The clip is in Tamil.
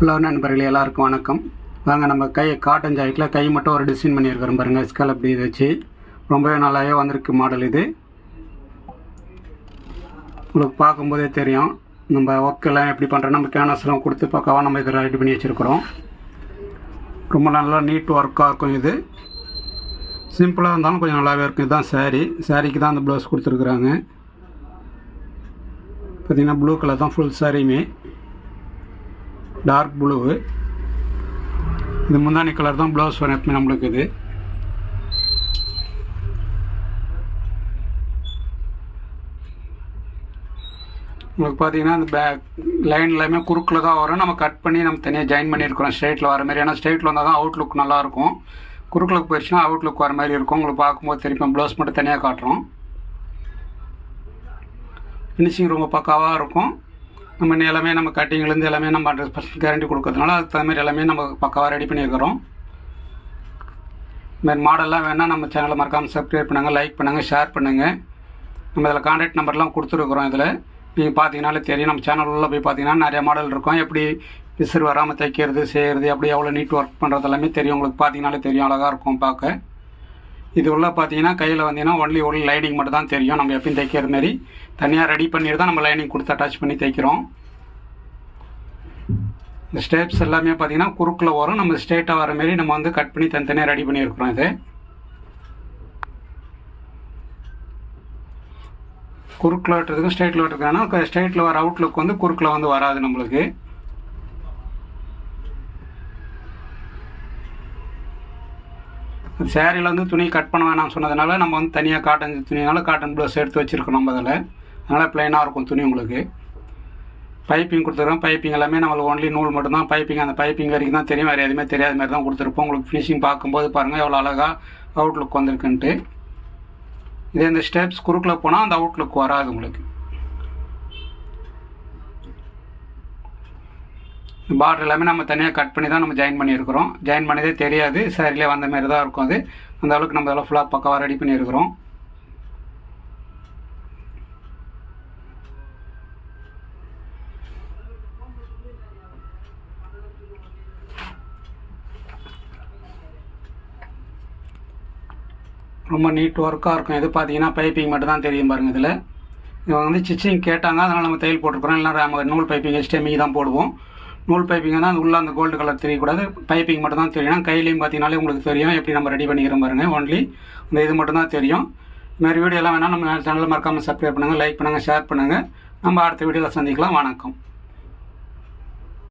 ஹலோ நண்பர்களே, எல்லாருக்கும் வணக்கம். வாங்க நம்ம காட்டன் ஜாக்கெட்டில் கை மட்டும் ஒரு டிசைன் பண்ணியிருக்கிறோம் பாருங்கள். ஸ்கேல் அப்படி இதை வச்சு ரொம்பவே நல்லாவே வந்திருக்கு மாடல். இது உங்களுக்கு பார்க்கும்போதே தெரியும் நம்ம ஒர்க்கெல்லாம் எப்படி பண்ணுறோம். நம்ம கேன்வாஸ்லாம் கொடுத்து பக்காவாக நம்ம இதை ரெடி பண்ணி வச்சுருக்குறோம். ரொம்ப நல்லா நீட் ஒர்க்காக இருக்கும். இது சிம்பிளாக இருந்தாலும் கொஞ்சம் நல்லாவே இருக்கும். இதுதான் சாரீக்கு தான் அந்த ப்ளவுஸ் கொடுத்துருக்குறாங்க. பார்த்திங்கன்னா ப்ளூ கலர் தான் ஃபுல் சாரியுமே, டார்க் ப்ளூ. இது முந்தானி கலர் தான் ப்ளவுஸ் வரும் எப்பவுமே நம்மளுக்கு. இது உங்களுக்கு பார்த்தீங்கன்னா இந்த பேக் லைன் எல்லாமே குறுக்கில் தான் வரும். நம்ம கட் பண்ணி நம்ம தனியாக ஜாயின் பண்ணியிருக்கிறோம் ஸ்ட்ரெயிட்டில் வர மாதிரி. ஏன்னா ஸ்ட்ரெயிட்டில் வந்தால் தான் அவுட்லுக் நல்லாயிருக்கும். குறுக்கில் போயிடுச்சுன்னா அவுட்லுக் வர மாதிரி இருக்கும். உங்களுக்கு பார்க்கும்போது தெரியும். ப்ளவுஸ் மட்டும் தனியாக காட்டுறோம். ஃபினிஷிங் ரொம்ப பக்காவாக இருக்கும். நம்ம எல்லாமே நம்ம கட்டிங்லேருந்து எல்லாமே நம்ம 100% கேரண்டி கொடுக்கறதுனால அதுக்கு தகுந்த மாதிரி எல்லாமே நம்ம பக்காவாக ரெடி பண்ணியிருக்கிறோம். இதுமாதிரி மாடல்லாம் வேணால் நம்ம சேனலை மறக்காமல் சப்ஸ்கிரைப் பண்ணுங்கள், லைக் பண்ணுங்கள், ஷேர் பண்ணுங்கள். நம்ம இதில் கான்டாக்ட் நம்பர்லாம் கொடுத்துருக்குறோம். இதில் நீங்கள் பார்த்தீங்கனாலே தெரியும். நம்ம சேனல் உள்ள போய் பார்த்தீங்கன்னா நிறைய மாடல் இருக்கும். எப்படி பிசுறு வராமல் தைக்கிறது, செய்கிறது, அப்படி எவ்வளோ நீட் ஒர்க் பண்ணுறது எல்லாமே தெரியும். உங்களுக்கு பார்த்தீங்கனாலே தெரியும். அழகாக இருக்கும் பார்க்க. இது உள்ள பார்த்தீங்கன்னா கையில் வந்தீங்கன்னா ஒன்லி லைனிங் மட்டும் தான் தெரியும். நம்ம எப்பயும் தைக்கிற மாதிரி தனியாக ரெடி பண்ணிட்டு தான் நம்ம லைனிங் கொடுத்து அட்டாச் பண்ணி தைக்கிறோம். இந்த ஸ்டெப்ஸ் எல்லாமே பார்த்தீங்கன்னா குறுக்கில் வரும். நம்ம ஸ்ட்ரெயிட்டாக வர மாரி நம்ம வந்து கட் பண்ணி தனித்தனியாக ரெடி பண்ணியிருக்கிறோம். இது குறுக்கில் வெட்டுறதுக்கும் ஸ்ட்ரெயிட்டில் வெட்டுறதுக்கான ஸ்ட்ரெயிட்டில் வர அவுட்லுக் வந்து குறுக்கில் வந்து வராது நம்மளுக்கு. சேரீயில் வந்து துணி கட் பண்ண வேணாம்னு சொன்னதுனால நம்ம வந்து தனியாக காட்டன் துணினால காட்டன் ப்ளவுஸ் எடுத்து வச்சுருக்கோம் நம்ம அதில். அதனால் ப்ளைனாக இருக்கும் துணி. உங்களுக்கு பைப்பிங் கொடுத்துருக்கோம். பைப்பிங் எல்லாமே நம்மளுக்கு ஒன்லி நூல் மட்டும்தான் பைப்பிங். அந்த பைப்பிங் வரைக்கும் தான் தெரியும். வேறு எதுவுமே தெரியாத மாதிரி தான் கொடுத்துருப்போம். உங்களுக்கு ஃபினிஷிங் பார்க்கும்போது பாருங்கள் எவ்வளோ அழகாக அவுட்லுக் வந்திருக்குன்ட்டு. இதே இந்த ஸ்டெப்ஸ் குறுக்கில் போனால் அந்த அவுட்லுக் வராது உங்களுக்கு. பார்டர் எல்லாமே நம்ம தனியாக கட் பண்ணி தான் நம்ம ஜாயின் பண்ணியிருக்கிறோம். ஜாயின் பண்ணதே தெரியாது. சாரிலே வந்த மாதிரி தான் இருக்கும். அது அந்த அளவுக்கு நம்ம அதெல்லாம் ஃபுல்லாக பக்காவாக ரெடி பண்ணியிருக்கிறோம். ரொம்ப நீட் ஒர்க்காக இருக்கும். இது பார்த்தீங்கன்னா பைப்பிங் மட்டும் தான் தெரியும் பாருங்கள். இதில் இவங்க வந்து ஸ்டிச்சிங் கேட்டாங்க, அதனால் நம்ம தையல் போட்டுருக்குறோம். இல்லை நம்ம நூல் பைப்பிங் எஸ்டேமி தான் போடுவோம். நூல் பைப்பிங் தான் அது உள்ளே அந்த கோல்டு கலர் தெரியக்கூடாது. பைப்பிங் மட்டும் தான் தெரியும். கையிலையும் பார்த்தீங்கன்னாலே உங்களுக்கு தெரியும் எப்படி நம்ம ரெடி பண்ணிக்கிறோம் பாருங்கள். ஒன்லி இந்த இது மட்டும் தான் தெரியும். இதுமாதிரி வீடியோலாம் வேணால் நம்ம சேனலில் மறக்காமல் சப்ஸ்கிரைப் பண்ணுங்கள், லைக் பண்ணுங்கள், ஷேர் பண்ணுங்கள். நம்ம அடுத்த வீடியோவில் சந்திக்கலாம். வணக்கம்.